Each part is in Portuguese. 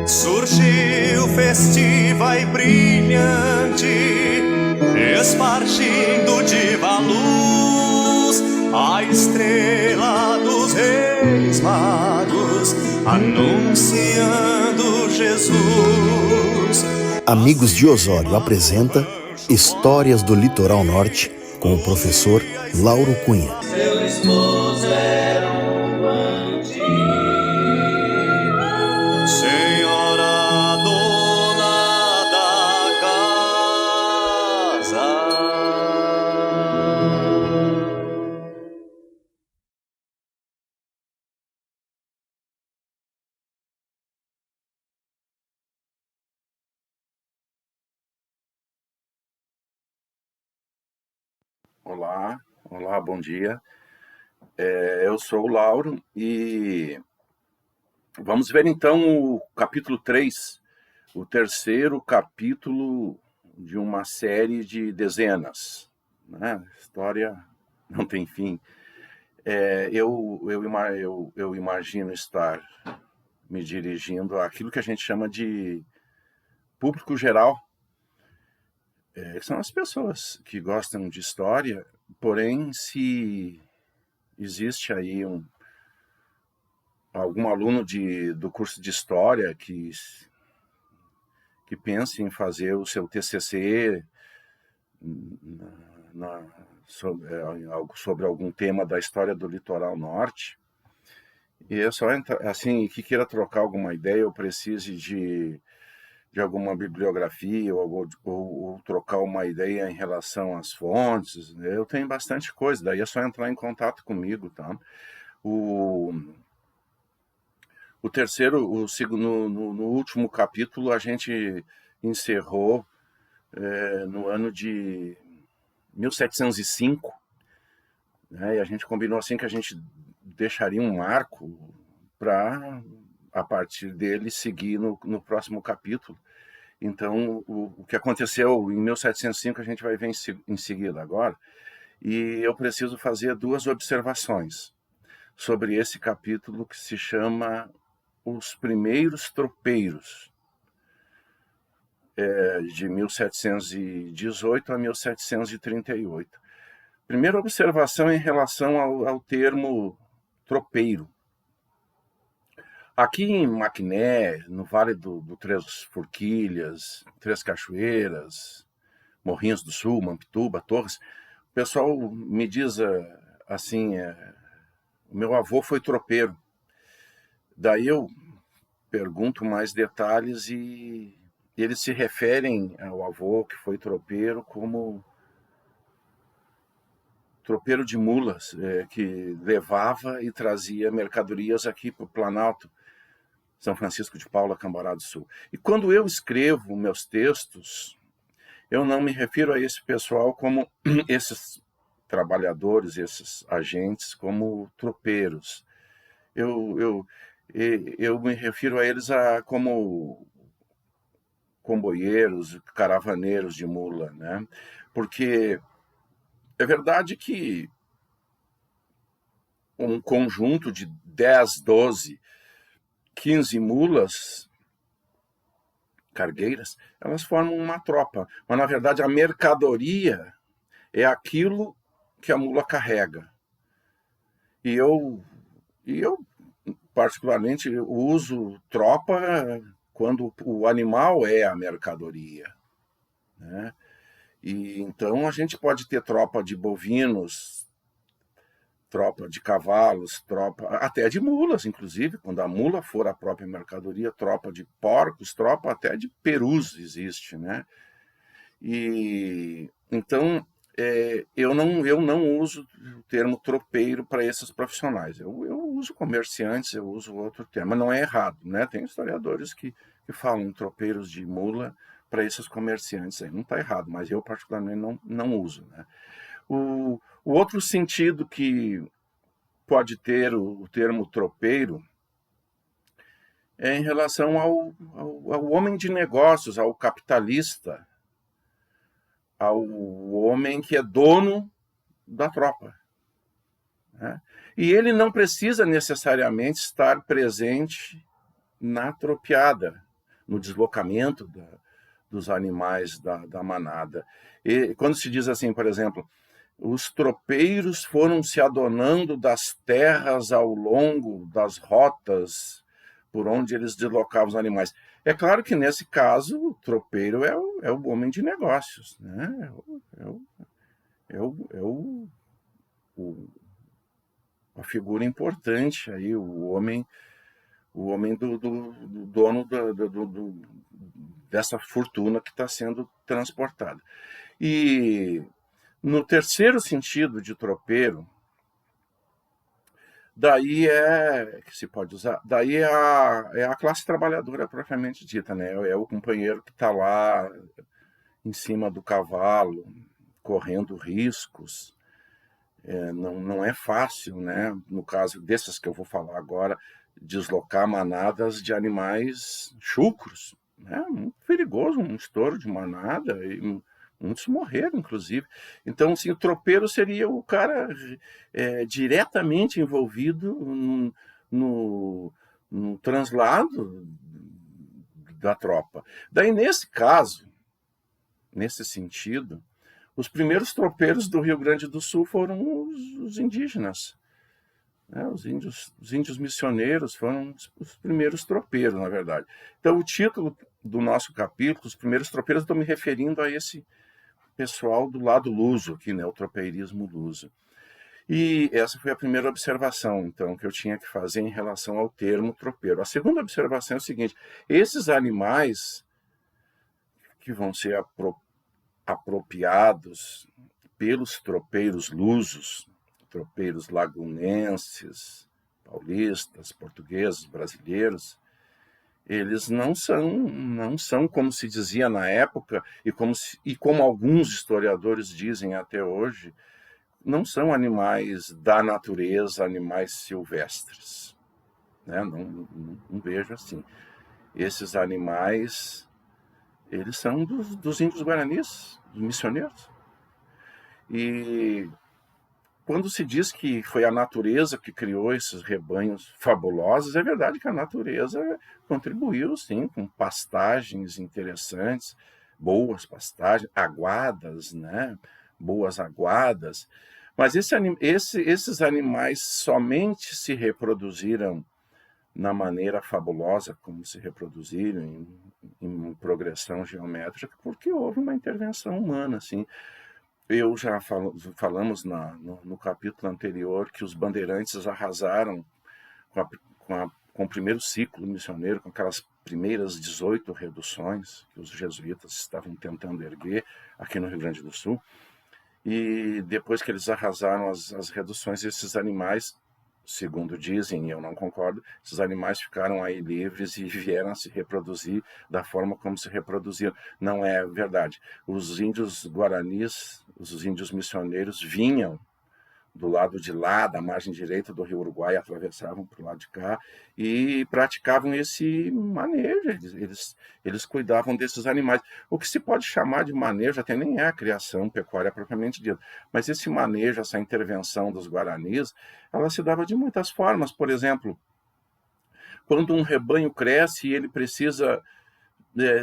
Surgiu festiva e brilhante, espargindo diva luz, a estrela dos reis magos, anunciando Jesus. Amigos de Osório apresenta Histórias do Litoral Norte com o professor Lauro Cunha. Seu esposo era um bandido, senhora dona da casa. Olá, bom dia. Eu sou o Lauro e vamos ver então o capítulo 3, o terceiro capítulo de uma série de dezenas, né? História não tem fim. Eu imagino estar me dirigindo àquilo que a gente chama de público geral, que são as pessoas que gostam de história, porém, se existe aí algum aluno do curso de História que pense em fazer o seu TCC sobre algum tema da história do Litoral Norte, e é só assim, que queira trocar alguma ideia, ou precise de alguma bibliografia ou trocar uma ideia em relação às fontes, né? Eu tenho bastante coisa, daí é só entrar em contato comigo, tá? O terceiro, no último capítulo, a gente encerrou no ano de 1705, né? E a gente combinou assim que a gente deixaria um marco para, a partir dele, seguir no próximo capítulo. Então, o que aconteceu em 1705 a gente vai ver em seguida agora, e eu preciso fazer duas observações sobre esse capítulo que se chama Os Primeiros Tropeiros, de 1718 a 1738. Primeira observação em relação ao termo tropeiro. Aqui em Maquiné, no Vale do Três Forquilhas, Três Cachoeiras, Morrinhos do Sul, Mampituba, Torres, o pessoal me diz assim, o meu avô foi tropeiro. Daí eu pergunto mais detalhes e eles se referem ao avô que foi tropeiro como tropeiro de mulas, que levava e trazia mercadorias aqui para o Planalto, São Francisco de Paula, Cambará do Sul. E quando eu escrevo meus textos, eu não me refiro a esse pessoal como esses trabalhadores, esses agentes, como tropeiros. Eu me refiro a eles como comboieiros, caravaneiros de mula, né? Porque é verdade que um conjunto de 10, 12, 15 mulas cargueiras, elas formam uma tropa. Mas, na verdade, a mercadoria é aquilo que a mula carrega. E eu particularmente, uso tropa quando o animal é a mercadoria, né? E então a gente pode ter tropa de bovinos, tropa de cavalos, tropa até de mulas, inclusive, quando a mula for a própria mercadoria, tropa de porcos, tropa até de perus existe, né? E então eu não uso o termo tropeiro para esses profissionais. Eu uso comerciantes, eu uso outro termo, mas não é errado, né? Tem historiadores que falam tropeiros de mula para esses comerciantes aí. Não está errado, mas eu particularmente não uso, né? O outro sentido que pode ter o termo tropeiro é em relação ao homem de negócios, ao capitalista, ao homem que é dono da tropa. né? E ele não precisa necessariamente estar presente na tropeada, no deslocamento dos animais da manada. E quando se diz assim, por exemplo, os tropeiros foram se adonando das terras ao longo das rotas por onde eles deslocavam os animais. É claro que, nesse caso, o tropeiro é o homem de negócios, né? A figura importante aí, o homem do dono dessa fortuna que está sendo transportada. E no terceiro sentido de tropeiro, daí que se pode usar, daí é a classe trabalhadora propriamente dita, né? É o companheiro que está lá em cima do cavalo, correndo riscos. Não é fácil, né? No caso desses que eu vou falar agora, deslocar manadas de animais chucros, né? Muito perigoso, um estouro de manada, e muitos morreram, inclusive. Então, assim, o tropeiro seria o cara diretamente envolvido no translado da tropa. Daí, nesse caso, nesse sentido, os primeiros tropeiros do Rio Grande do Sul foram os indígenas, né? Os índios missioneiros foram os primeiros tropeiros, na verdade. Então, o título do nosso capítulo, os primeiros tropeiros, estou me referindo a esse pessoal do lado luso aqui, né? O tropeirismo luso. E essa foi a primeira observação, então, que eu tinha que fazer em relação ao termo tropeiro. A segunda observação é o seguinte: esses animais que vão ser apropriados pelos tropeiros lusos, tropeiros lagunenses, paulistas, portugueses, brasileiros, eles não são como se dizia na época e como alguns historiadores dizem até hoje, não são animais da natureza, animais silvestres, né? Não vejo assim. Esses animais, eles são dos índios guaranis, dos missioneiros. E quando se diz que foi a natureza que criou esses rebanhos fabulosos, é verdade que a natureza contribuiu, sim, com pastagens interessantes, boas pastagens, aguadas, né? Boas aguadas. Mas esses animais somente se reproduziram na maneira fabulosa como se reproduziram em progressão geométrica, porque houve uma intervenção humana, assim. Eu já falamos no capítulo anterior que os bandeirantes arrasaram com o primeiro ciclo missioneiro, com aquelas primeiras 18 reduções que os jesuítas estavam tentando erguer aqui no Rio Grande do Sul. E depois que eles arrasaram as reduções, esses animais, segundo dizem, e eu não concordo, esses animais ficaram aí livres e vieram a se reproduzir da forma como se reproduziram. Não é verdade. Os índios guaranis, os índios missioneiros, vinham do lado de lá, da margem direita do Rio Uruguai, atravessavam para o lado de cá e praticavam esse manejo. Eles cuidavam desses animais. O que se pode chamar de manejo até nem é a criação pecuária propriamente dita, mas esse manejo, essa intervenção dos guaranis, ela se dava de muitas formas. Por exemplo, quando um rebanho cresce e ele precisa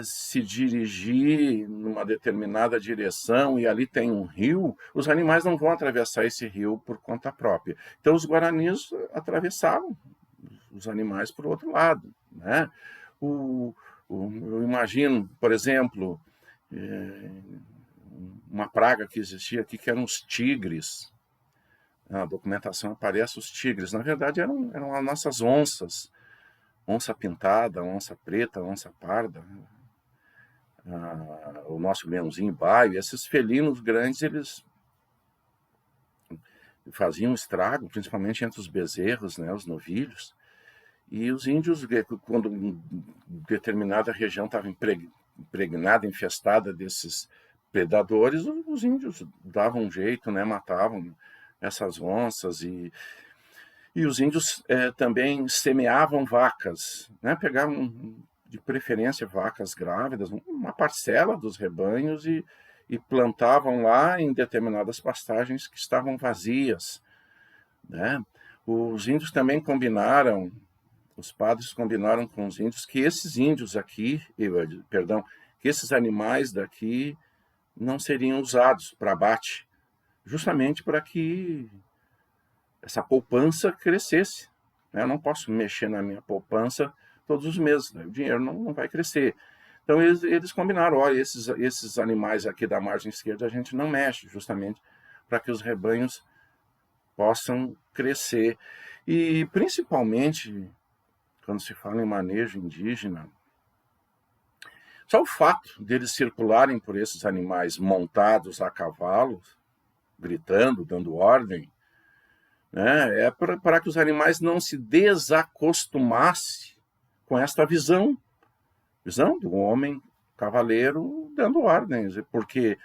se dirigir numa determinada direção e ali tem um rio, os animais não vão atravessar esse rio por conta própria. Então os guaranis atravessavam os animais para o outro lado, né? Eu imagino, por exemplo, uma praga que existia aqui que eram os tigres. Na documentação aparece os tigres. Na verdade eram as nossas onças. Onça pintada, onça preta, onça parda, o nosso leãozinho baio. Esses felinos grandes, eles faziam estrago, principalmente entre os bezerros, né, os novilhos. E os índios, quando determinada região estava impregnada, infestada desses predadores, os índios davam um jeito, né, matavam essas onças. E os índios também semeavam vacas, né? Pegavam, de preferência, vacas grávidas, uma parcela dos rebanhos e plantavam lá em determinadas pastagens que estavam vazias. né? Os índios também combinaram, os padres combinaram com os índios que esses índios aqui, perdão, que esses animais daqui não seriam usados para abate, justamente para que essa poupança crescesse. Eu não posso mexer na minha poupança todos os meses, né? O dinheiro não vai crescer. Então eles combinaram, olha, esses animais aqui da margem esquerda a gente não mexe, justamente para que os rebanhos possam crescer. E principalmente, quando se fala em manejo indígena, só o fato deles circularem por esses animais montados a cavalos, gritando, dando ordem, né, é para que os animais não se desacostumassem com esta visão do homem cavaleiro dando ordens, porque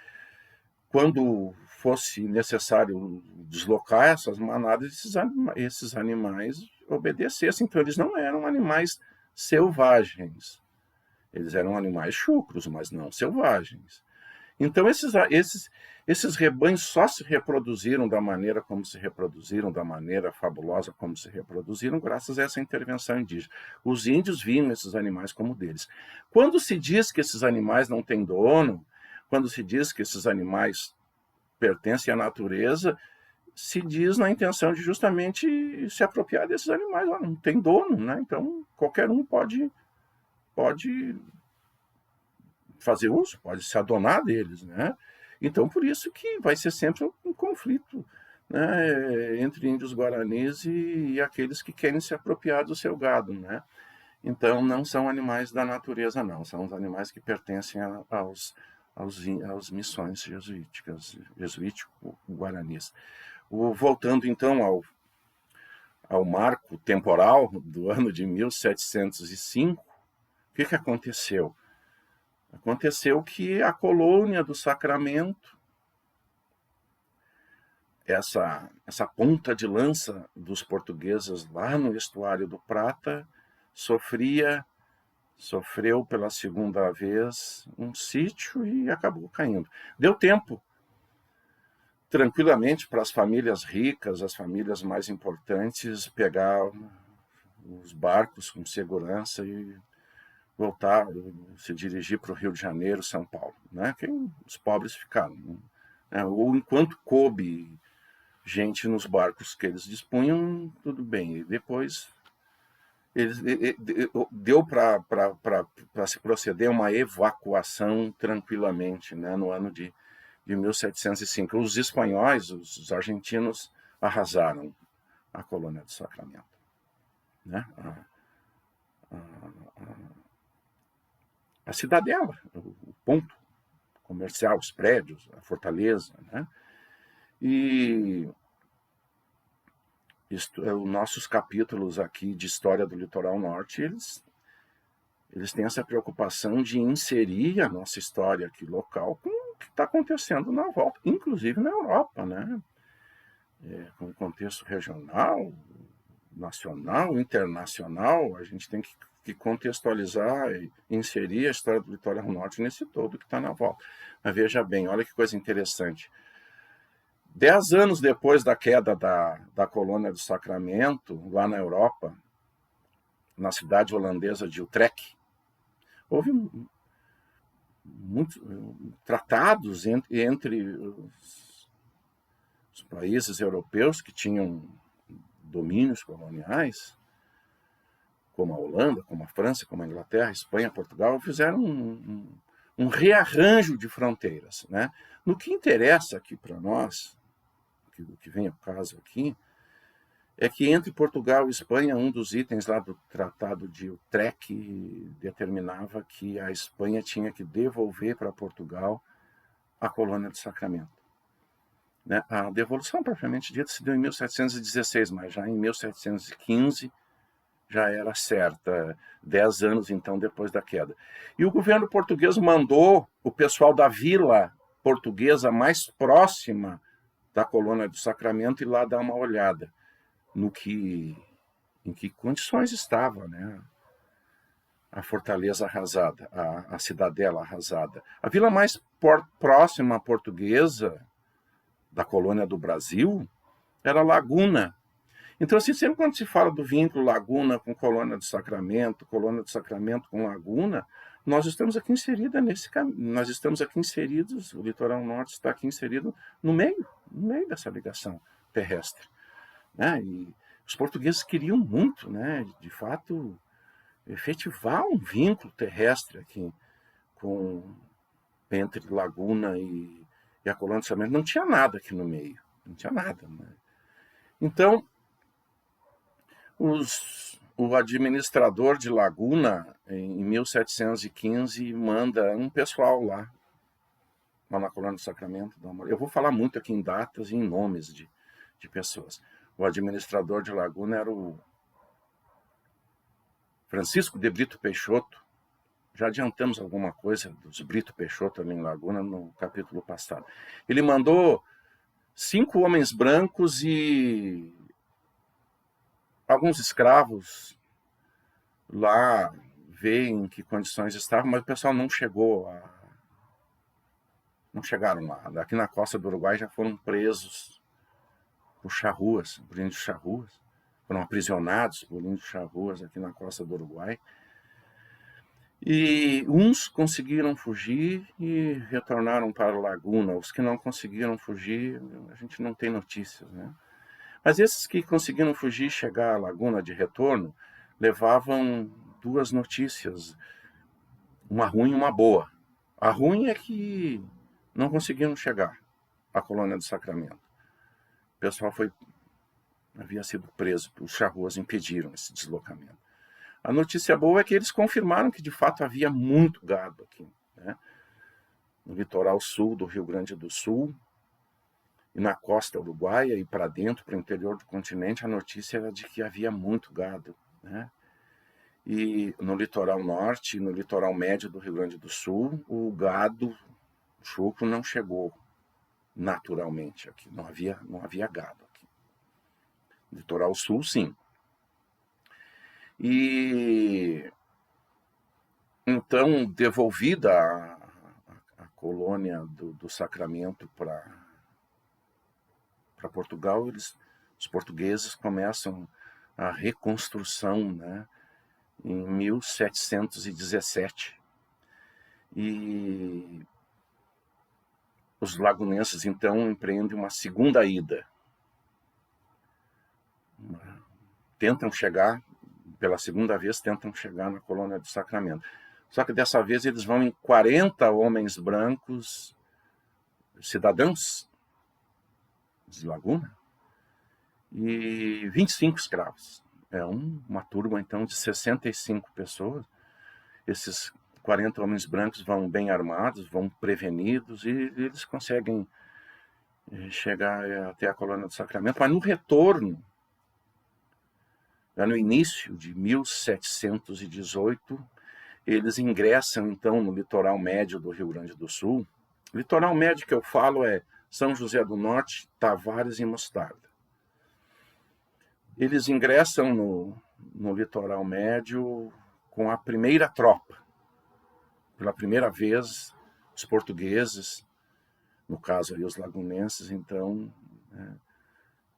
quando fosse necessário deslocar essas manadas, esses animais obedecessem. Então eles não eram animais selvagens, eles eram animais chucros, mas não selvagens. Então esses rebanhos só se reproduziram da maneira como se reproduziram, da maneira fabulosa como se reproduziram, graças a essa intervenção indígena. Os índios viam esses animais como deles. Quando se diz que esses animais não têm dono, quando se diz que esses animais pertencem à natureza, se diz na intenção de justamente se apropriar desses animais. Não tem dono, né? Então qualquer um pode fazer uso, pode se adonar deles, né? Então, por isso que vai ser sempre um conflito, né, entre índios guaranis e aqueles que querem se apropriar do seu gado, né? Então, não são animais da natureza, não. São os animais que pertencem às missões jesuítico-guaranis. Voltando, então, ao marco temporal do ano de 1705, o que aconteceu? Aconteceu que a colônia do Sacramento, essa ponta de lança dos portugueses lá no estuário do Prata, sofreu pela segunda vez um sítio e acabou caindo. Deu tempo, tranquilamente, para as famílias ricas, as famílias mais importantes, pegar os barcos com segurança e voltar, se dirigir para o Rio de Janeiro, São Paulo, né? Os pobres ficaram, né? Ou enquanto coube gente nos barcos que eles dispunham, tudo bem. E depois deu para se proceder a uma evacuação tranquilamente, né? No ano de 1705. Os espanhóis, os argentinos, arrasaram a colônia do Sacramento, né? A cidadela, o ponto comercial, os prédios, a fortaleza, né? E os nossos capítulos aqui de história do litoral norte, eles têm essa preocupação de inserir a nossa história aqui local com o que está acontecendo na volta, inclusive na Europa, né? Com o contexto regional, nacional, internacional, a gente tem que contextualizar e inserir a história do litoral norte nesse todo que está na volta. Mas veja bem, olha que coisa interessante. 10 anos depois da queda da colônia do Sacramento, lá na Europa, na cidade holandesa de Utrecht, houve muitos tratados entre os países europeus que tinham domínios coloniais, como a Holanda, como a França, como a Inglaterra, a Espanha, Portugal, fizeram um rearranjo de fronteiras, né? No que interessa aqui para nós, o que vem ao caso aqui, é que entre Portugal e Espanha, um dos itens lá do Tratado de Utrecht determinava que a Espanha tinha que devolver para Portugal a colônia do Sacramento, né? A devolução, propriamente dita, se deu em 1716, mas já em 1715 já era certa, 10 anos então depois da queda. E o governo português mandou o pessoal da vila portuguesa mais próxima da colônia do Sacramento ir lá dar uma olhada em que condições estava, né, a fortaleza arrasada, a cidadela arrasada. A vila mais próxima portuguesa da colônia do Brasil era Laguna, Então, assim, sempre quando se fala do vínculo Laguna com Colônia do Sacramento com Laguna, nós estamos aqui inseridos o litoral norte está aqui inserido no meio dessa ligação terrestre, né? E os portugueses queriam muito, né, de fato, efetivar um vínculo terrestre aqui entre Laguna e a Colônia do Sacramento. Não tinha nada aqui no meio, não tinha nada, né? Então, o administrador de Laguna, em 1715, manda um pessoal lá na Colônia do Sacramento. Eu vou falar muito aqui em datas e em nomes de pessoas. O administrador de Laguna era o Francisco de Brito Peixoto. Já adiantamos alguma coisa dos Brito Peixoto ali em Laguna no capítulo passado. Ele mandou 5 homens brancos e alguns escravos lá ver em que condições estavam, mas o pessoal não chegaram lá. Aqui na costa do Uruguai já foram presos por charruas, por índios charruas. Foram aprisionados por índios charruas aqui na costa do Uruguai. E uns conseguiram fugir e retornaram para a Laguna. Os que não conseguiram fugir, a gente não tem notícias, né? Mas esses que conseguiram fugir e chegar à Laguna de retorno, levavam 2 notícias, uma ruim e uma boa. A ruim é que não conseguiram chegar à Colônia do Sacramento. O pessoal havia sido preso, os charruas impediram esse deslocamento. A notícia boa é que eles confirmaram que de fato havia muito gado aqui, né? No litoral sul do Rio Grande do Sul, e na costa uruguaia e para dentro, para o interior do continente, a notícia era de que havia muito gado, né? E no litoral norte, no litoral médio do Rio Grande do Sul, o gado, o chucro, não chegou naturalmente aqui. Não havia gado aqui. No litoral sul, sim. E então, devolvida a colônia do Sacramento para Portugal, os portugueses começam a reconstrução, né, em 1717. E os lagunenses, então, empreendem uma segunda ida. Pela segunda vez, tentam chegar na Colônia do Sacramento. Só que dessa vez eles vão em 40 homens brancos, cidadãos de Laguna, e 25 escravos. É uma turma, então, de 65 pessoas. Esses 40 homens brancos vão bem armados, vão prevenidos, e eles conseguem chegar até a Colônia do Sacramento. Mas no retorno, no início de 1718, eles ingressam, então, no litoral médio do Rio Grande do Sul. O litoral médio que eu falo é São José do Norte, Tavares e Mostarda. Eles ingressam no litoral médio com a primeira tropa. Pela primeira vez, os portugueses, no caso aí os lagunenses, então,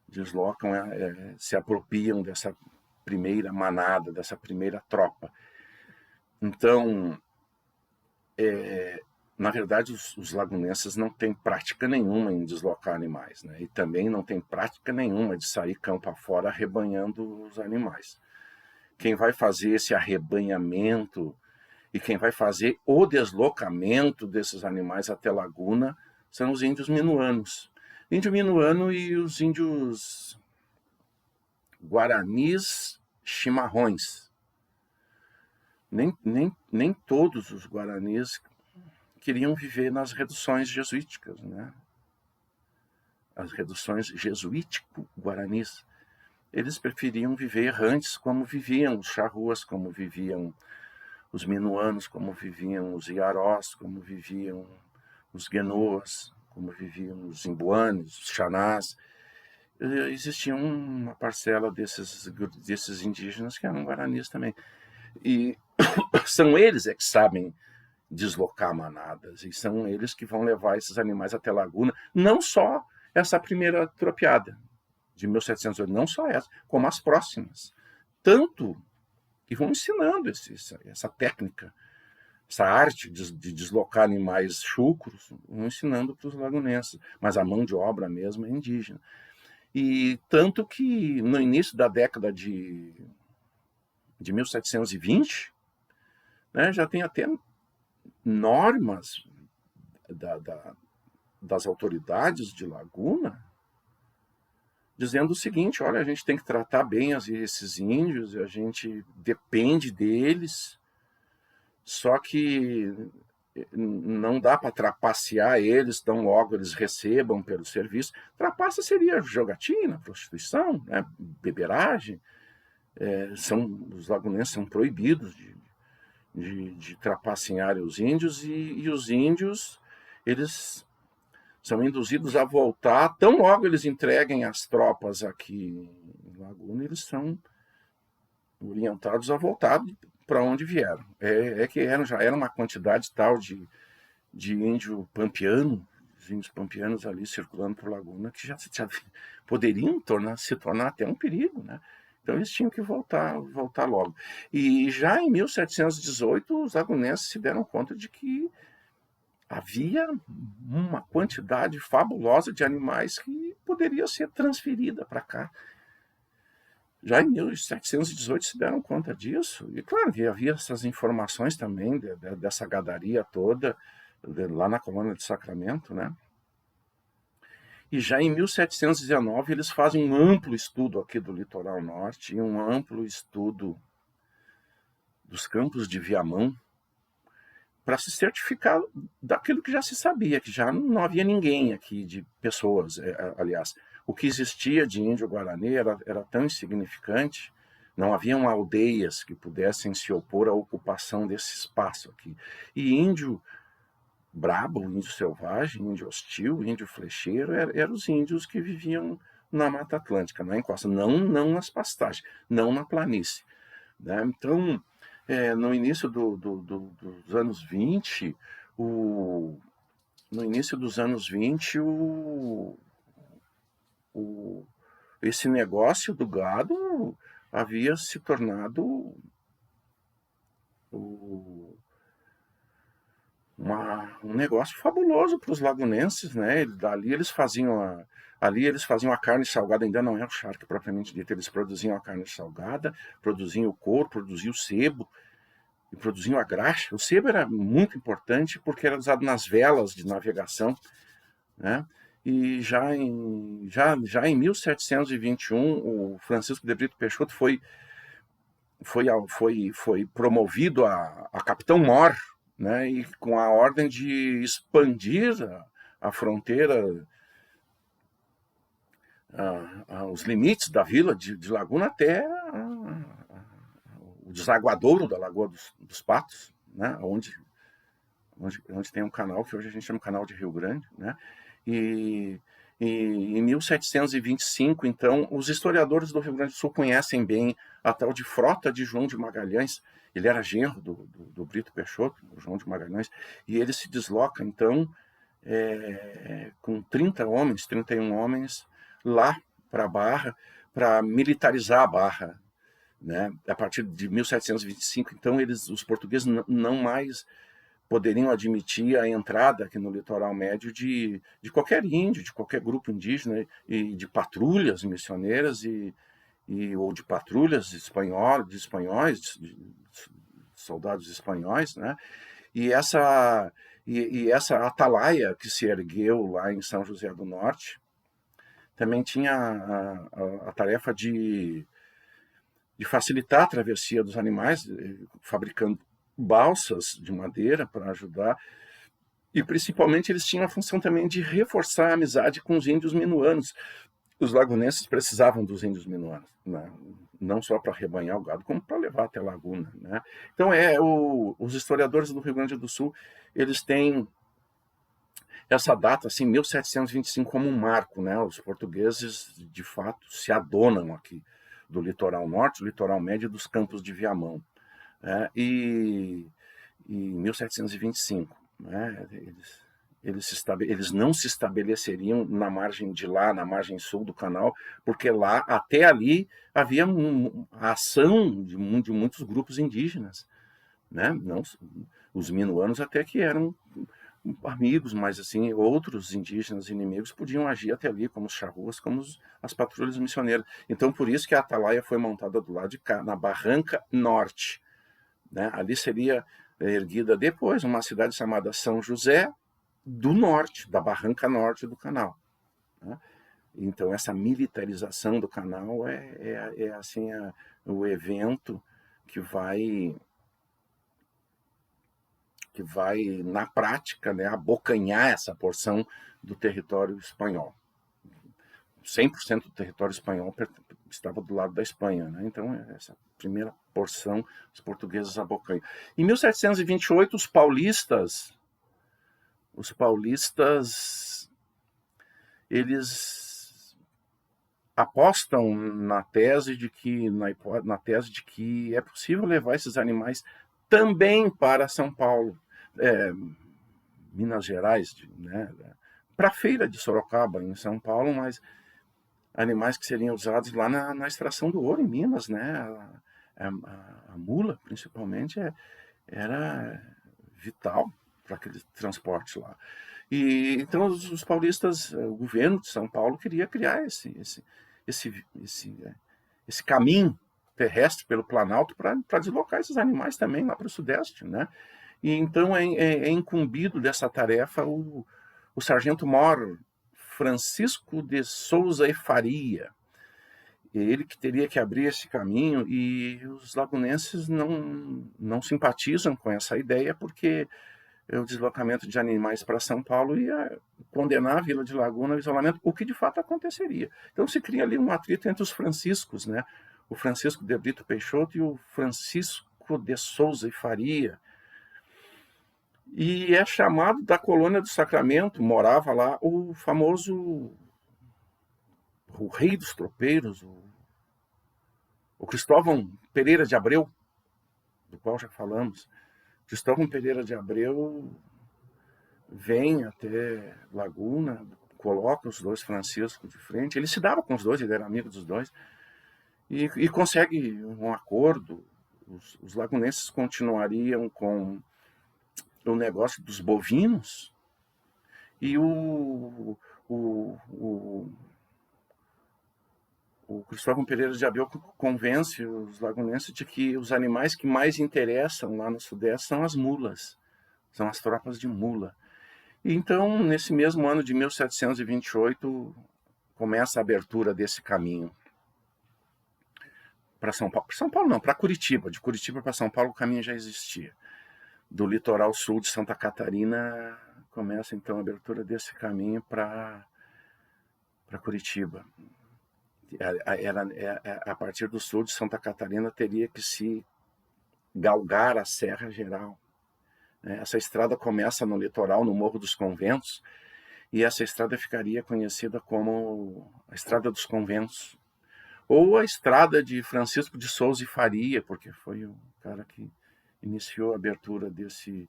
deslocam, se apropriam dessa primeira manada, dessa primeira tropa. Então, na verdade, os lagunenses não têm prática nenhuma em deslocar animais, né? E também não tem prática nenhuma de sair campo afora arrebanhando os animais. Quem vai fazer esse arrebanhamento e quem vai fazer o deslocamento desses animais até Laguna são os índios minuanos. Índio minuano e os índios guaranis chimarrões. Nem todos os guaranis queriam viver nas reduções jesuíticas, né? As reduções jesuítico-guaranis. Eles preferiam viver errantes como viviam os charruas, como viviam os minuanos, como viviam os iarós, como viviam os guenoas, como viviam os imbuanes, os xanás. Existia uma parcela desses indígenas que eram guaranis também. E são eles que sabem deslocar manadas, e são eles que vão levar esses animais até Laguna, não só essa primeira tropeada, de 1708, não só essa, como as próximas. Tanto que vão ensinando essa técnica, essa arte de deslocar animais chucros, vão ensinando para os lagunenses, mas a mão de obra mesmo é indígena. E tanto que no início da década de 1720, né, já tem até normas das autoridades de Laguna dizendo o seguinte: olha, a gente tem que tratar bem esses índios, a gente depende deles, só que não dá para trapacear eles tão logo eles recebam pelo serviço. Trapaça seria jogatina, prostituição, né, beberagem. Os lagunenses são proibidos de trapacear os índios, e os índios, eles são induzidos a voltar, tão logo eles entreguem as tropas aqui em Laguna, eles são orientados a voltar para onde vieram. Que já era uma quantidade tal de índio pampiano, os índios pampianos ali circulando por Laguna, que já poderiam se tornar até um perigo, né? Então eles tinham que voltar logo. E já em 1718, os lagunenses se deram conta de que havia uma quantidade fabulosa de animais que poderia ser transferida para cá. Já em 1718 se deram conta disso. E claro que havia essas informações também dessa gadaria toda lá na colônia de Sacramento, né? E já em 1719 eles fazem um amplo estudo aqui do litoral norte, e um amplo estudo dos campos de Viamão, para se certificar daquilo que já se sabia, que já não havia ninguém aqui de pessoas. Aliás, o que existia de índio Guarani era tão insignificante, não haviam aldeias que pudessem se opor à ocupação desse espaço aqui. E índio brabo, índio selvagem, índio hostil, índio flecheiro, eram os índios que viviam na Mata Atlântica, na encosta, não nas pastagens, não na planície, né? Então, no início dos anos 20, esse negócio do gado havia se tornado um negócio fabuloso para os lagunenses, né? Ali eles faziam a carne salgada, ainda não é o charque propriamente dito, eles produziam a carne salgada, produziam o couro, produziam o sebo, e produziam a graxa. O sebo era muito importante porque era usado nas velas de navegação, né? E já em 1721, o Francisco de Brito Peixoto foi promovido a capitão-mor, né, e com a ordem de expandir a fronteira, os limites da vila de Laguna até o desaguadouro da Lagoa dos Patos, né, onde tem um canal que hoje a gente chama Canal de Rio Grande, né, e em 1725, então, os historiadores do Rio Grande do Sul conhecem bem a tal de Frota de João de Magalhães. Ele era genro do Brito Peixoto, o João de Magalhães, e ele se desloca, então, com 31 homens, lá para a Barra, para militarizar a Barra, né? A partir de 1725, então, os portugueses não mais poderiam admitir a entrada aqui no litoral médio de qualquer índio, de qualquer grupo indígena, e de patrulhas missioneiras ou de patrulhas espanhóis, de soldados espanhóis, né? E essa atalaia que se ergueu lá em São José do Norte também tinha a tarefa de facilitar a travessia dos animais, fabricando balsas de madeira para ajudar, e principalmente eles tinham a função também de reforçar a amizade com os índios minuanos. Os lagunenses precisavam dos índios minuanos, né? Não só para rebanhar o gado, como para levar até a Laguna, né? Então os historiadores do Rio Grande do Sul, eles têm essa data, assim, 1725, como um marco, né? Os portugueses, de fato, se adonam aqui do litoral norte, do litoral médio, dos campos de Viamão. E em 1725, né, eles não se estabeleceriam na margem de lá, na margem sul do canal, porque lá, até ali, havia a ação de muitos grupos indígenas, né? Não, os minuanos até que eram amigos, mas assim, outros indígenas inimigos podiam agir até ali, como os charruas, como as patrulhas missioneiras. Então, por isso que a atalaia foi montada do lado de cá, na Barranca Norte, né? Ali seria erguida depois uma cidade chamada São José do Norte, da Barranca Norte do canal, né? Então, essa militarização do canal é assim, o evento que vai, na prática, né, abocanhar essa porção do território espanhol. 100% do território espanhol estava do lado da Espanha, né? Então, essa primeira porção, os portugueses abocanham. Em 1728, os paulistas, eles apostam na tese de que é possível levar esses animais também para São Paulo, Minas Gerais, né, para a feira de Sorocaba, em São Paulo, mas animais que seriam usados lá na extração do ouro em Minas, né? A mula, principalmente, era vital para aquele transporte lá. E então os paulistas, o governo de São Paulo queria criar esse caminho terrestre pelo Planalto para deslocar esses animais também lá para o Sudeste, né? E então é incumbido dessa tarefa o sargento-mor Francisco de Souza e Faria. Ele que teria que abrir esse caminho, e os lagunenses não simpatizam com essa ideia, porque o deslocamento de animais para São Paulo ia condenar a Vila de Laguna ao isolamento, o que de fato aconteceria. Então se cria ali um atrito entre os franciscos, né? O Francisco de Brito Peixoto e o Francisco de Souza e Faria. E é chamado da colônia do Sacramento, morava lá o famoso, o rei dos tropeiros, o Cristóvão Pereira de Abreu, do qual já falamos. Cristóvão Pereira de Abreu vem até Laguna, coloca os dois Franciscos de frente, ele se dava com os dois, ele era amigo dos dois, e consegue um acordo. Os lagunenses continuariam com o negócio dos bovinos, e o Cristóvão Pereira de Abreu convence os lagunenses de que os animais que mais interessam lá no Sudeste são as mulas, são as tropas de mula. E então, nesse mesmo ano de 1728, começa a abertura desse caminho para São Paulo. Para São Paulo não, para Curitiba. De Curitiba para São Paulo o caminho já existia. Do litoral sul de Santa Catarina começa então a abertura desse caminho para Curitiba. A partir do sul de Santa Catarina teria que se galgar a Serra Geral. Essa estrada começa no litoral, no Morro dos Conventos, e essa estrada ficaria conhecida como a Estrada dos Conventos, ou a Estrada de Francisco de Souza e Faria, porque foi o cara que iniciou a abertura desse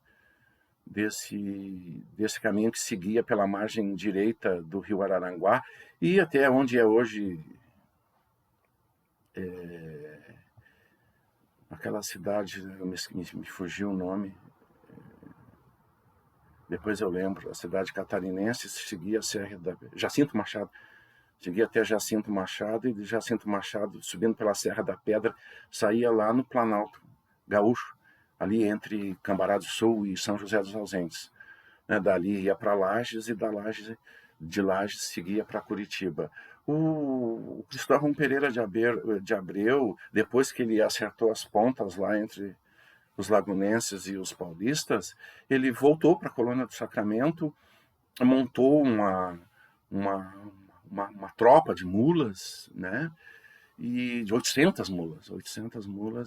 caminho que seguia pela margem direita do rio Araranguá e até onde é hoje aquela cidade, me fugiu o nome, depois eu lembro, a cidade catarinense, seguia a Serra da Jacinto Machado, seguia até Jacinto Machado, e de Jacinto Machado, subindo pela Serra da Pedra, saía lá no Planalto Gaúcho, ali entre Cambará do Sul e São José dos Ausentes. Dali ia para Lages, e de Lages seguia para Curitiba. O Cristóvão Pereira de Abreu, depois que ele acertou as pontas lá entre os lagunenses e os paulistas, ele voltou para a colônia do Sacramento, montou uma tropa de mulas, né? E de 800 mulas,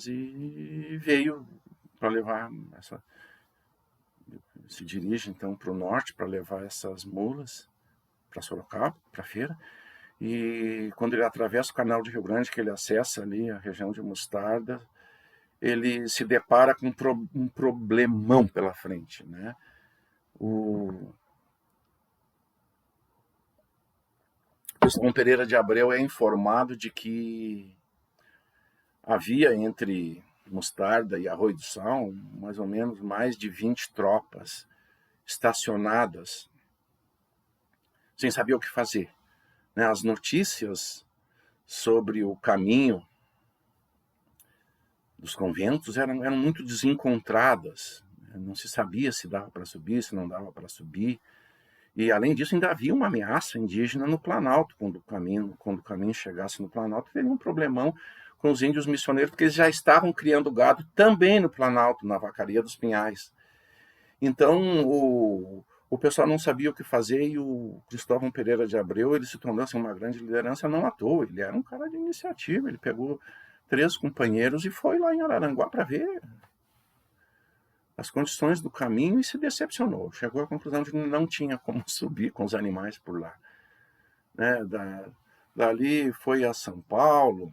e veio para levar se dirige então para o norte para levar essas mulas para Sorocaba, para a feira. E quando ele atravessa o canal de Rio Grande, que ele acessa ali a região de Mostarda, ele se depara com um problemão pela frente, né? Cristóvão Pereira de Abreu é informado de que havia entre Mostarda e Arroio do Sal, mais ou menos, mais de 20 tropas estacionadas, sem saber o que fazer. As notícias sobre o caminho dos conventos eram muito desencontradas. Não se sabia se dava para subir, se não dava para subir. E, além disso, ainda havia uma ameaça indígena no Planalto. Quando o caminho chegasse no Planalto, teria um problemão com os índios missioneiros, porque eles já estavam criando gado também no Planalto, na Vacaria dos Pinhais. Então, o pessoal não sabia o que fazer, e o Cristóvão Pereira de Abreu ele se tornou assim, uma grande liderança não à toa. Ele era um cara de iniciativa, ele pegou 3 companheiros e foi lá em Araranguá para ver as condições do caminho e se decepcionou. Chegou à conclusão de que não tinha como subir com os animais por lá. Dali foi a São Paulo,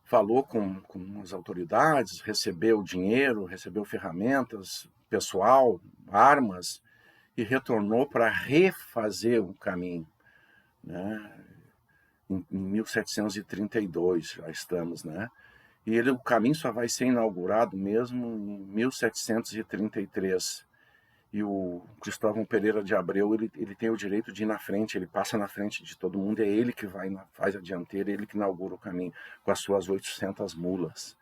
falou com as autoridades, recebeu dinheiro, recebeu ferramentas, pessoal, armas, e retornou para refazer o caminho. Em 1732 já estamos, E o caminho só vai ser inaugurado mesmo em 1733. E o Cristóvão Pereira de Abreu, ele tem o direito de ir na frente, ele passa na frente de todo mundo, é ele que faz a dianteira, ele que inaugura o caminho com as suas 800 mulas.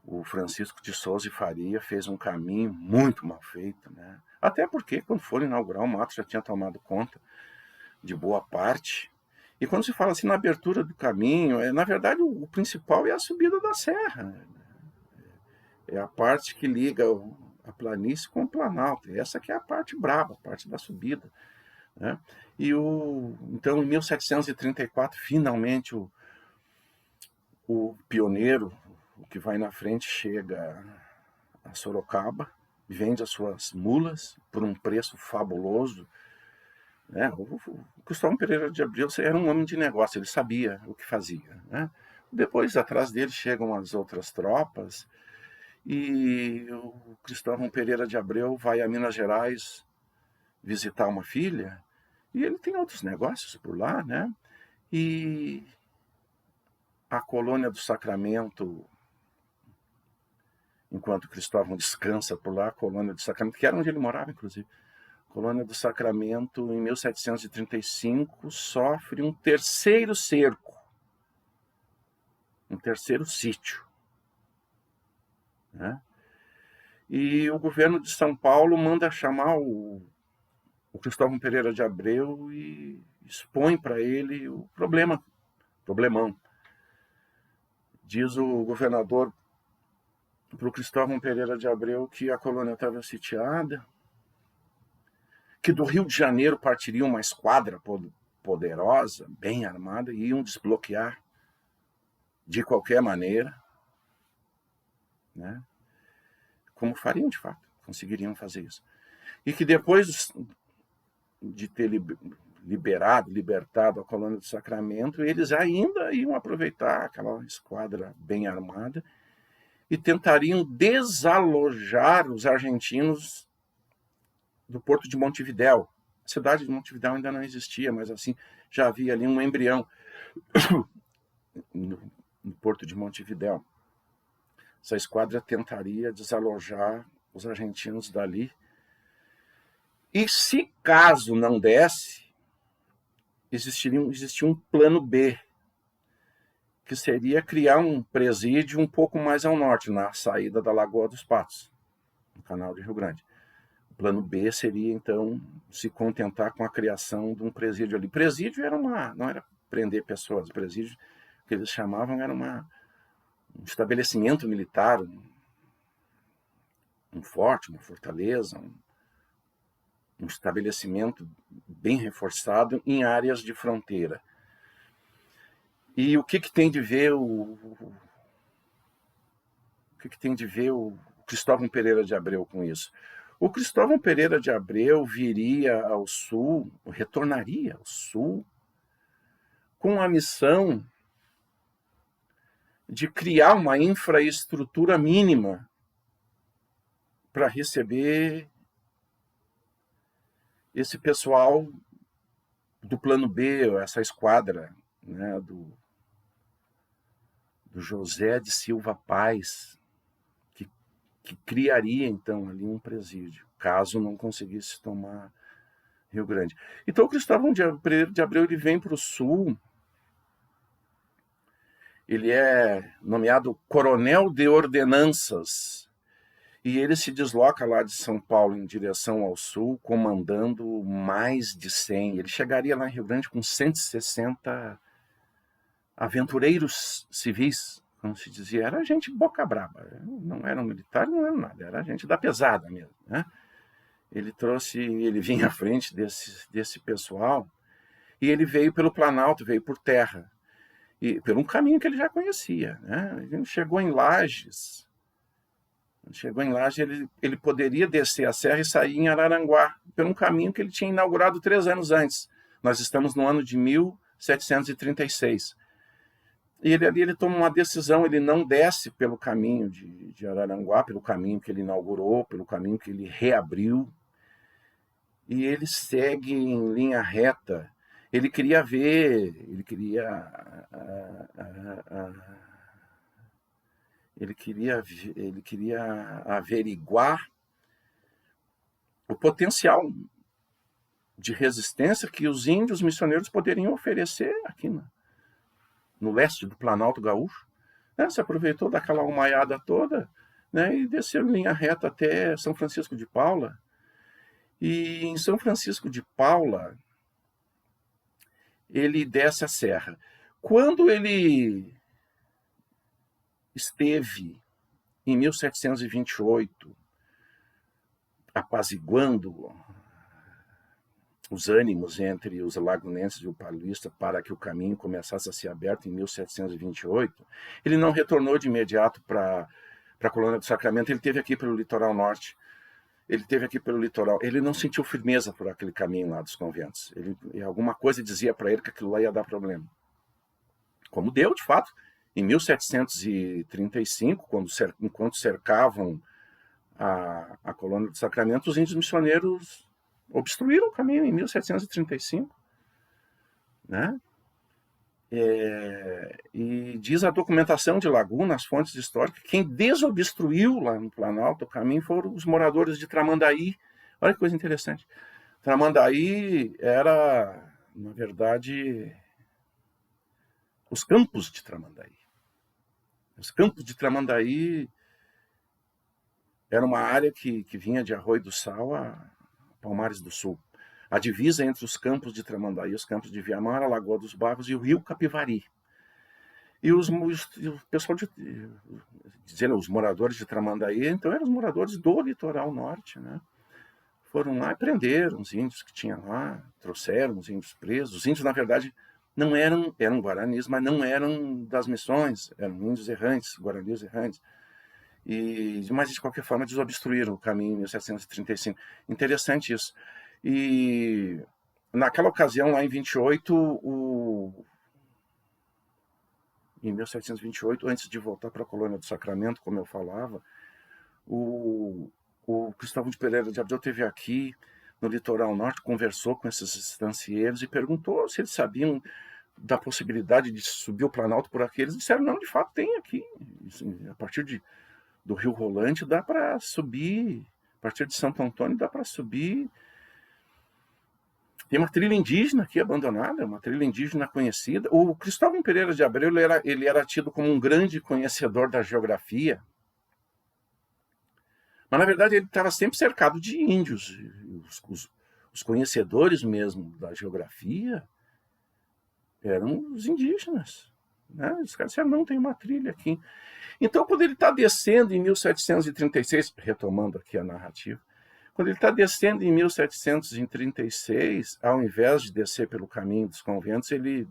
O Francisco de Souza e Faria fez um caminho muito mal feito, Até porque, quando foram inaugurar, o mato já tinha tomado conta de boa parte. E quando se fala assim na abertura do caminho, na verdade o principal é a subida da serra. É a parte que liga a planície com o Planalto. E essa que é a parte brava, a parte da subida. Então, em 1734, finalmente, o pioneiro, o que vai na frente, chega a Sorocaba, vende as suas mulas por um preço fabuloso. O Cristóvão Pereira de Abreu era um homem de negócio, ele sabia o que fazia. Depois, atrás dele, chegam as outras tropas, e o Cristóvão Pereira de Abreu vai a Minas Gerais visitar uma filha, e ele tem outros negócios por lá, E a colônia do Sacramento, enquanto Cristóvão descansa por lá, a colônia do Sacramento, que era onde ele morava, inclusive, a colônia do Sacramento, em 1735, sofre um terceiro cerco, um terceiro sítio. E o governo de São Paulo manda chamar o Cristóvão Pereira de Abreu e expõe para ele o problemão. Diz o governador para o Cristóvão Pereira de Abreu que a colônia estava sitiada, que do Rio de Janeiro partiria uma esquadra poderosa, bem armada, e iam desbloquear de qualquer maneira, como fariam de fato, conseguiriam fazer isso. E que depois de ter libertado a colônia do Sacramento, eles ainda iam aproveitar aquela esquadra bem armada e tentariam desalojar os argentinos do porto de Montevidéu. A cidade de Montevidéu ainda não existia, mas assim já havia ali um embrião no porto de Montevidéu. Essa esquadra tentaria desalojar os argentinos dali. E se caso não desse, existia um plano B, que seria criar um presídio um pouco mais ao norte, na saída da Lagoa dos Patos, no canal de Rio Grande. O plano B seria, então, se contentar com a criação de um presídio ali. Presídio não era prender pessoas, presídio, que eles chamavam, era um estabelecimento militar, um forte, uma fortaleza, um estabelecimento bem reforçado em áreas de fronteira. E o que tem de ver o Cristóvão Pereira de Abreu com isso? O Cristóvão Pereira de Abreu viria ao sul, retornaria ao sul, com a missão de criar uma infraestrutura mínima para receber esse pessoal do plano B, essa esquadra, né, do José de Silva Paz, que criaria então ali um presídio, caso não conseguisse tomar Rio Grande. Então o Cristóvão de Abreu ele vem para o sul, ele é nomeado coronel de ordenanças, e ele se desloca lá de São Paulo em direção ao sul, comandando mais de 100. Ele chegaria lá em Rio Grande com 160 aventureiros civis, como se dizia. Era gente boca braba, não eram militares, não eram nada, era gente da pesada mesmo, né? Ele vinha à frente desse pessoal, e ele veio pelo Planalto, veio por terra, e por um caminho que ele já conhecia, né? Ele chegou em Lages, ele poderia descer a serra e sair em Araranguá, por um caminho que ele tinha inaugurado 3 anos antes. Nós estamos no ano de 1736. E ele toma uma decisão, ele não desce pelo caminho de Araranguá, pelo caminho que ele inaugurou, pelo caminho que ele reabriu, e ele segue em linha reta. Ele queria averiguar o potencial de resistência que os índios missioneiros poderiam oferecer aqui no leste do Planalto Gaúcho. Né? Se aproveitou daquela almaiada toda, né? E desceu em linha reta até São Francisco de Paula. E em São Francisco de Paula, ele desce a serra. Quando ele esteve, em 1728, apaziguando os ânimos entre os lagunenses e o paulista para que o caminho começasse a ser aberto em 1728, ele não retornou de imediato para a Colônia do Sacramento, ele esteve aqui pelo litoral norte. Ele não sentiu firmeza por aquele caminho lá dos conventos. Alguma coisa dizia para ele que aquilo lá ia dar problema. Como deu, de fato, em 1735, enquanto cercavam a Colônia do Sacramento, os índios missioneiros obstruíram o caminho em 1735. Né? E diz a documentação de Laguna, as fontes históricas, quem desobstruiu lá no Planalto o caminho foram os moradores de Tramandaí. Olha que coisa interessante. Tramandaí era, na verdade, os campos de Tramandaí. Os campos de Tramandaí era uma área que vinha de Arroio do Sal a Palmares do Sul. A divisa entre os campos de Tramandaí e os campos de Viamão era a Lagoa dos Barros e o Rio Capivari. E o pessoal os moradores de Tramandaí, então eram os moradores do litoral norte, né? Foram lá e prenderam os índios que tinham lá, trouxeram os índios presos. Os índios, na verdade, não eram guaranis, mas não eram das missões, eram índios errantes, guaranis errantes. Mas, de qualquer forma, desobstruíram o caminho em 1735. Interessante isso. E naquela ocasião, lá em 1728, antes de voltar para a Colônia do Sacramento, como eu falava, o Cristóvão de Pereira de Abreu esteve aqui no litoral norte, conversou com esses estancieiros e perguntou se eles sabiam da possibilidade de subir o Planalto por aqui. Eles disseram, não, de fato tem aqui. A partir do Rio Rolante dá para subir, a partir de Santo Antônio dá para subir. Tem uma trilha indígena aqui abandonada, uma trilha indígena conhecida. O Cristóvão Pereira de Abreu ele era tido como um grande conhecedor da geografia, mas na verdade ele estava sempre cercado de índios. Os conhecedores mesmo da geografia eram os indígenas. Né? Os caras disseram, não, tem uma trilha aqui. Então, quando ele está descendo em 1736, retomando aqui a narrativa, quando ele está descendo em 1736, ao invés de descer pelo caminho dos conventos, ele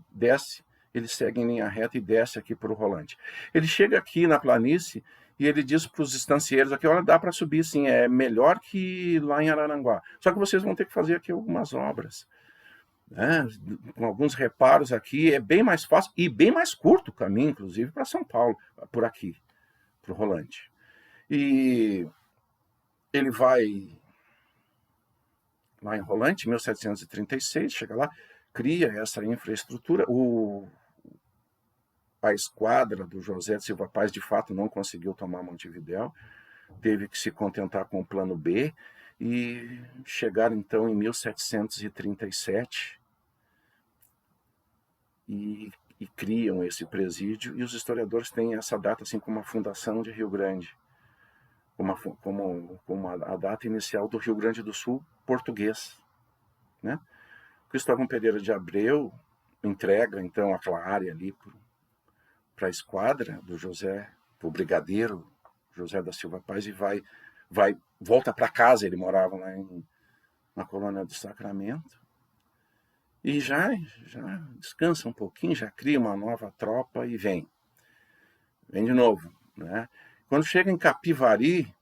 segue em linha reta e desce aqui para o Rolante. Ele chega aqui na planície e ele diz para os estancieiros aqui, olha, dá para subir sim, é melhor que lá em Araranguá. Só que vocês vão ter que fazer aqui algumas obras. Né? Com alguns reparos aqui, é bem mais fácil e bem mais curto o caminho, inclusive, para São Paulo, por aqui, para o Rolante. E ele vai lá em Rolante, em 1736, chega lá, cria essa infraestrutura. A esquadra do José de Silva Paz, de fato, não conseguiu tomar Montevidéu, teve que se contentar com o plano B, e chegaram então em 1737 e criam esse presídio, e os historiadores têm essa data assim como a fundação de Rio Grande, como a data inicial do Rio Grande do Sul português, né? Cristóvão Pereira de Abreu entrega então aquela área ali para a esquadra do José, para o brigadeiro José da Silva Paz, e volta para casa. Ele morava lá na colônia do Sacramento, e já descansa um pouquinho, já cria uma nova tropa e vem de novo, né? Quando chega em Capivari,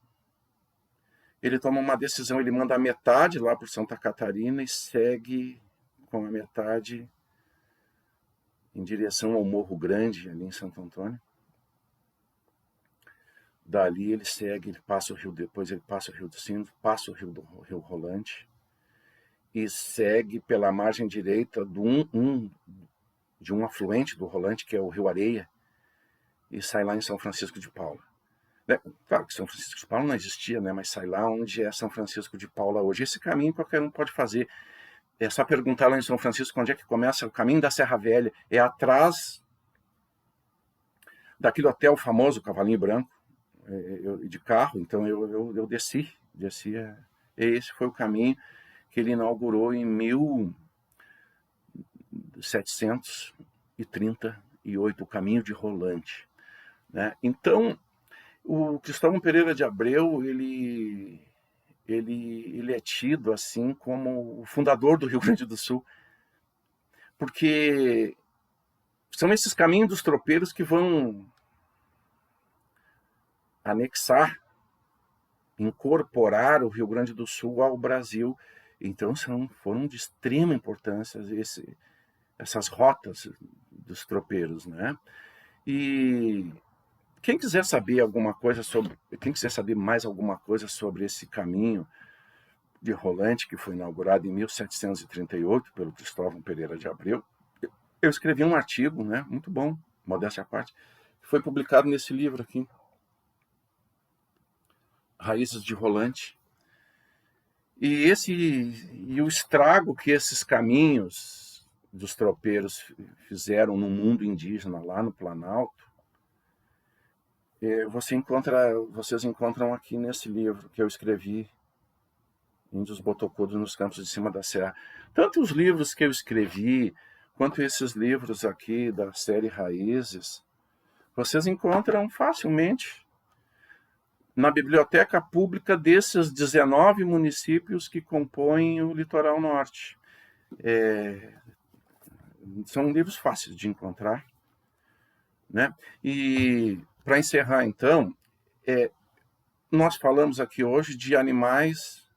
ele toma uma decisão, ele manda a metade lá por Santa Catarina e segue com a metade em direção ao Morro Grande, ali em Santo Antônio. Dali ele segue, ele passa o rio, depois ele passa o Rio do Sino, passa o Rio Rolante, e segue pela margem direita de um afluente do Rolante, que é o Rio Areia, e sai lá em São Francisco de Paula. Claro que São Francisco de Paula não existia, né? Mas sai lá onde é São Francisco de Paula hoje. Esse caminho qualquer um pode fazer. É só perguntar lá em São Francisco onde é que começa o caminho da Serra Velha. É atrás daquele hotel famoso, Cavalinho Branco, de carro. Então eu desci. Esse foi o caminho que ele inaugurou em 1738, o caminho de Rolante, né? Então, o Cristóvão Pereira de Abreu, ele é tido assim como o fundador do Rio Grande do Sul, porque são esses caminhos dos tropeiros que vão anexar, incorporar o Rio Grande do Sul ao Brasil. Então foram de extrema importância essas rotas dos tropeiros, né? E quem quiser saber mais alguma coisa sobre esse caminho de Rolante, que foi inaugurado em 1738 pelo Cristóvão Pereira de Abreu, eu escrevi um artigo, né, muito bom, modéstia à parte, que foi publicado nesse livro aqui, Raízes de Rolante. E o estrago que esses caminhos dos tropeiros fizeram no mundo indígena, lá no Planalto, vocês encontram aqui nesse livro que eu escrevi, Índios Botocudos nos Campos de Cima da Serra. Tanto os livros que eu escrevi, quanto esses livros aqui da série Raízes, vocês encontram facilmente na biblioteca pública desses 19 municípios que compõem o Litoral Norte. São livros fáceis de encontrar, né? E, para encerrar, então, nós falamos aqui hoje de animais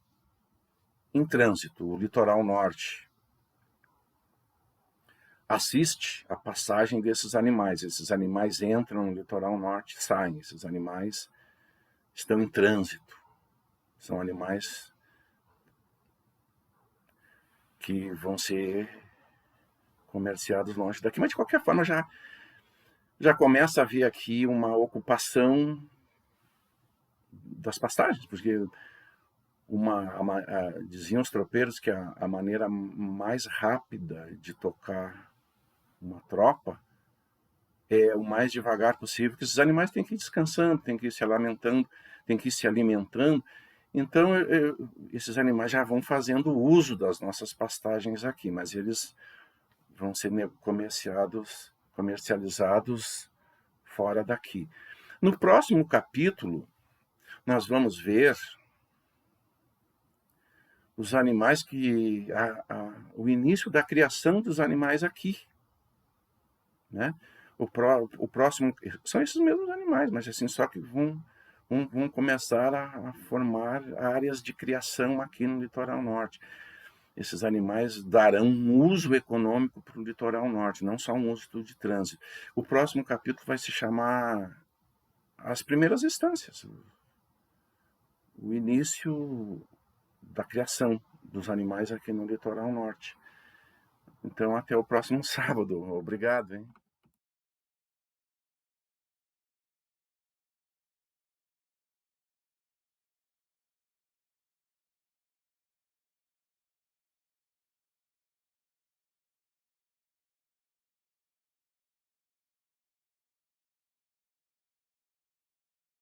em trânsito, o Litoral Norte. Assiste a passagem desses animais. Esses animais entram no Litoral Norte, saem. Esses animais estão em trânsito. São animais que vão ser comerciados longe daqui. Mas, de qualquer forma, já começa a haver aqui uma ocupação das pastagens, porque diziam os tropeiros que a maneira mais rápida de tocar uma tropa é o mais devagar possível, porque esses animais têm que ir descansando, têm que ir se alimentando. Então, esses animais já vão fazendo uso das nossas pastagens aqui, mas eles vão ser comercializados fora daqui. No próximo capítulo, nós vamos ver os animais o início da criação dos animais aqui, né? O próximo são esses mesmos animais, mas assim, só que vão começar a formar áreas de criação aqui no Litoral Norte. Esses animais darão um uso econômico para o Litoral Norte, não só um uso de trânsito. O próximo capítulo vai se chamar As Primeiras Instâncias, o início da criação dos animais aqui no litoral norte. Então, até o próximo sábado. Obrigado, hein?